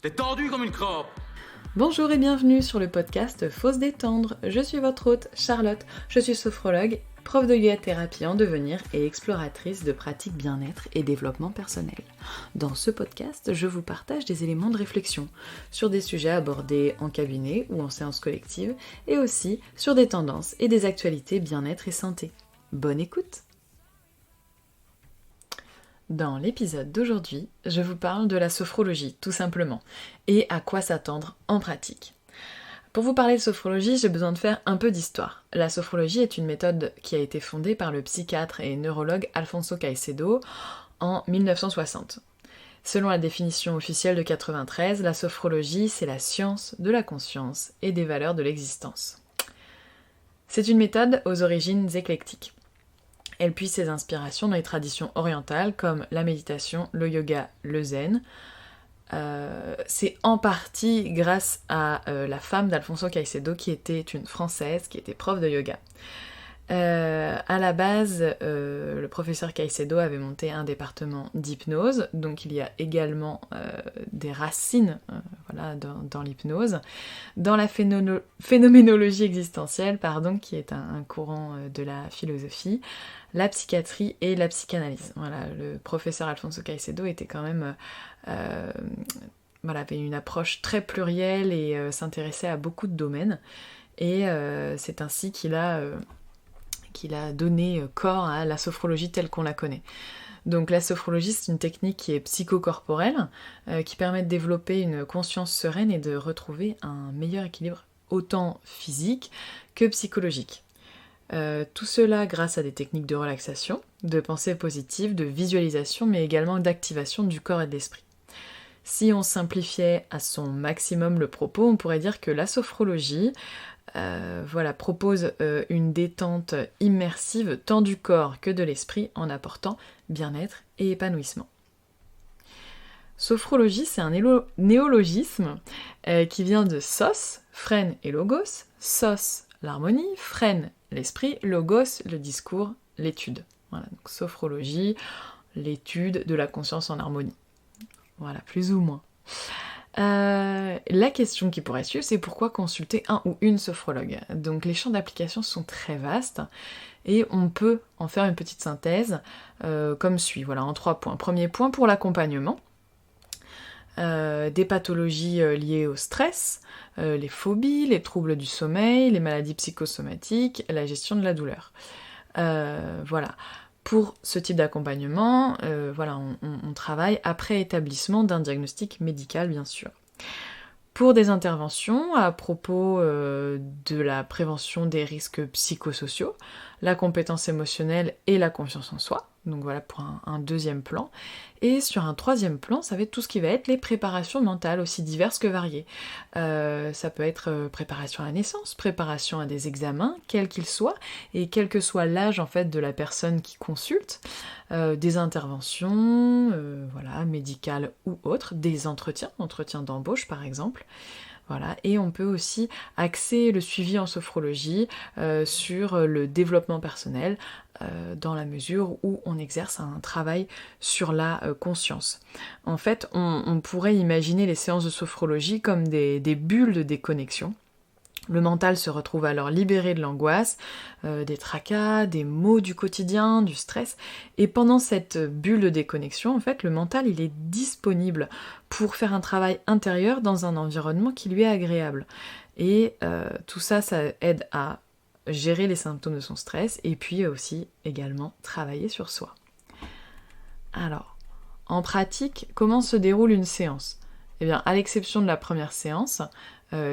T'es tendu comme une crabe. Bonjour et bienvenue sur le podcast Faut se détendre. Je suis votre hôte Charlotte, je suis sophrologue, prof de yoga thérapie en devenir et exploratrice de pratiques bien-être et développement personnel. Dans ce podcast, je vous partage des éléments de réflexion sur des sujets abordés en cabinet ou en séance collective et aussi sur des tendances et des actualités bien-être et santé. Bonne écoute! Dans l'épisode d'aujourd'hui, je vous parle de la sophrologie, tout simplement, et à quoi s'attendre en pratique. Pour vous parler de sophrologie, j'ai besoin de faire un peu d'histoire. La sophrologie est une méthode qui a été fondée par le psychiatre et neurologue Alfonso Caicedo en 1960. Selon la définition officielle de 93, la sophrologie, c'est la science de la conscience et des valeurs de l'existence. C'est une méthode aux origines éclectiques. Elle puise ses inspirations dans les traditions orientales comme la méditation, le yoga, le zen. C'est en partie grâce à la femme d'Alfonso Caicedo qui était une Française, qui était prof de yoga. À la base, le professeur Caicedo avait monté un département d'hypnose, donc il y a également des racines dans l'hypnose. Dans la phénoménologie existentielle, qui est un courant de la philosophie, la psychiatrie et la psychanalyse. Voilà, le professeur Alfonso Caicedo était quand même... avait une approche très plurielle et s'intéressait à beaucoup de domaines. Et c'est ainsi qu'il a donné corps à la sophrologie telle qu'on la connaît. Donc la sophrologie, c'est une technique qui est psychocorporelle, qui permet de développer une conscience sereine et de retrouver un meilleur équilibre autant physique que psychologique. Tout cela grâce à des techniques de relaxation, de pensée positive, de visualisation, mais également d'activation du corps et de l'esprit. Si on simplifiait à son maximum le propos, on pourrait dire que la sophrologie propose une détente immersive tant du corps que de l'esprit en apportant bien-être et épanouissement. Sophrologie, c'est un néologisme qui vient de sos, phrène et logos, sos, l'harmonie, phrène, l'esprit, logos, le discours, l'étude. Voilà, donc sophrologie, l'étude de la conscience en harmonie. Voilà, plus ou moins. La question qui pourrait suivre, c'est pourquoi consulter un ou une sophrologue. Donc les champs d'application sont très vastes et on peut en faire une petite synthèse comme suit, en 3 points. Premier point, pour l'accompagnement, des pathologies liées au stress, les phobies, les troubles du sommeil, les maladies psychosomatiques, la gestion de la douleur. Pour ce type d'accompagnement, on travaille après établissement d'un diagnostic médical, bien sûr. Pour des interventions à propos de la prévention des risques psychosociaux, la compétence émotionnelle et la confiance en soi, donc voilà pour un deuxième plan. Et sur un troisième plan, ça va être tout ce qui va être les préparations mentales, aussi diverses que variées. Ça peut être préparation à la naissance, préparation à des examens, quels qu'ils soient, et quel que soit l'âge en fait de la personne qui consulte, des interventions, médicales ou autres, des entretiens d'embauche par exemple. Voilà, et on peut aussi axer le suivi en sophrologie sur le développement personnel dans la mesure où on exerce un travail sur la conscience. En fait, on pourrait imaginer les séances de sophrologie comme des bulles de déconnexion. Le mental se retrouve alors libéré de l'angoisse, des tracas, des maux du quotidien, du stress. Et pendant cette bulle de déconnexion, en fait, le mental, il est disponible pour faire un travail intérieur dans un environnement qui lui est agréable. Et tout ça, ça aide à gérer les symptômes de son stress et puis aussi également travailler sur soi. Alors, en pratique, comment se déroule une séance ? Eh bien, à l'exception de la première séance,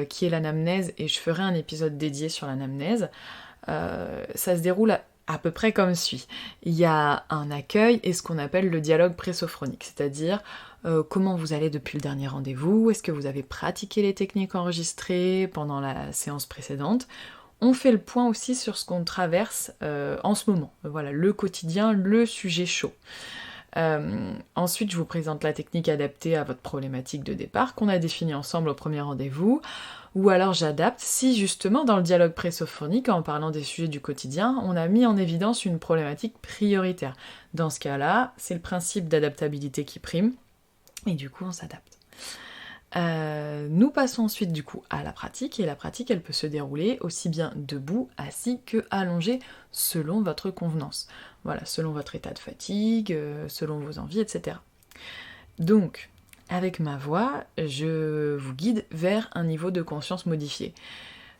qui est l'anamnèse, et je ferai un épisode dédié sur l'anamnèse, ça se déroule à peu près comme suit. Il y a un accueil et ce qu'on appelle le dialogue présophronique, c'est-à-dire comment vous allez depuis le dernier rendez-vous, est-ce que vous avez pratiqué les techniques enregistrées pendant la séance précédente. On fait le point aussi sur ce qu'on traverse en ce moment, le quotidien, le sujet chaud. Ensuite, je vous présente la technique adaptée à votre problématique de départ qu'on a définie ensemble au premier rendez-vous, ou alors j'adapte si justement dans le dialogue présophonique, en parlant des sujets du quotidien, on a mis en évidence une problématique prioritaire. Dans ce cas-là, c'est le principe d'adaptabilité qui prime, et du coup on s'adapte. Nous passons ensuite du coup à la pratique, et la pratique elle peut se dérouler aussi bien debout, assis que allongé selon votre convenance. Voilà, selon votre état de fatigue, selon vos envies, etc. Donc, avec ma voix, je vous guide vers un niveau de conscience modifié.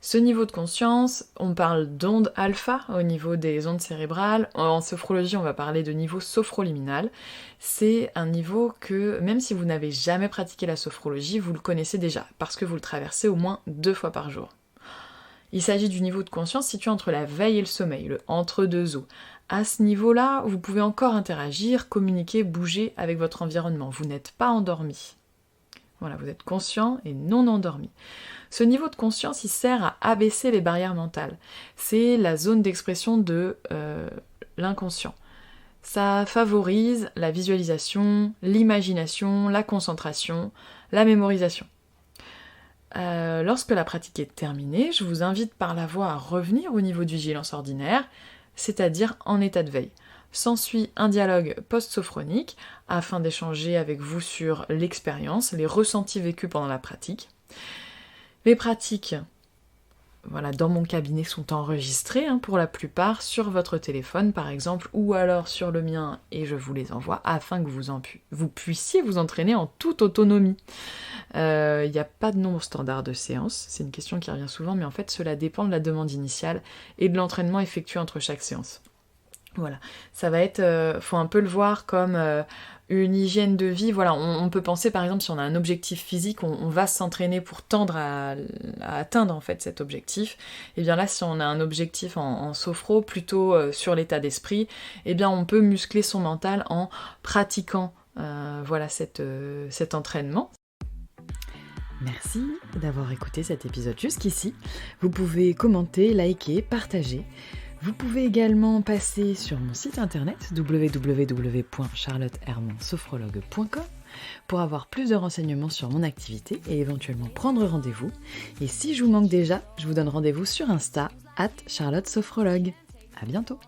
Ce niveau de conscience, on parle d'ondes alpha au niveau des ondes cérébrales. En sophrologie, on va parler de niveau sophroliminal. C'est un niveau que, même si vous n'avez jamais pratiqué la sophrologie, vous le connaissez déjà, parce que vous le traversez au moins 2 fois par jour. Il s'agit du niveau de conscience situé entre la veille et le sommeil, le entre-deux eaux. À ce niveau-là, vous pouvez encore interagir, communiquer, bouger avec votre environnement. Vous n'êtes pas endormi. Voilà, vous êtes conscient et non endormi. Ce niveau de conscience, il sert à abaisser les barrières mentales. C'est la zone d'expression de l'inconscient. Ça favorise la visualisation, l'imagination, la concentration, la mémorisation. Lorsque la pratique est terminée, je vous invite par la voix à revenir au niveau de vigilance ordinaire, c'est-à-dire en état de veille. S'ensuit un dialogue post-sophronique afin d'échanger avec vous sur l'expérience, les ressentis vécus pendant la pratique. Les pratiques, voilà, dans mon cabinet sont enregistrées pour la plupart sur votre téléphone par exemple, ou alors sur le mien et je vous les envoie afin que vous puissiez vous entraîner en toute autonomie. Il n'y a pas de nombre standard de séances, c'est une question qui revient souvent, mais en fait cela dépend de la demande initiale et de l'entraînement effectué entre chaque séance. Voilà, ça va être, faut un peu le voir comme une hygiène de vie. Voilà, on peut penser par exemple si on a un objectif physique, on va s'entraîner pour tendre à atteindre en fait cet objectif. Et bien là, si on a un objectif en sophro, plutôt sur l'état d'esprit, et bien on peut muscler son mental en pratiquant voilà cet entraînement. Merci d'avoir écouté cet épisode jusqu'ici. Vous pouvez commenter, liker, partager. Vous pouvez également passer sur mon site internet www.charlottehermansophrologue.com pour avoir plus de renseignements sur mon activité et éventuellement prendre rendez-vous. Et si je vous manque déjà, je vous donne rendez-vous sur Insta @charlottesophrologue. À bientôt.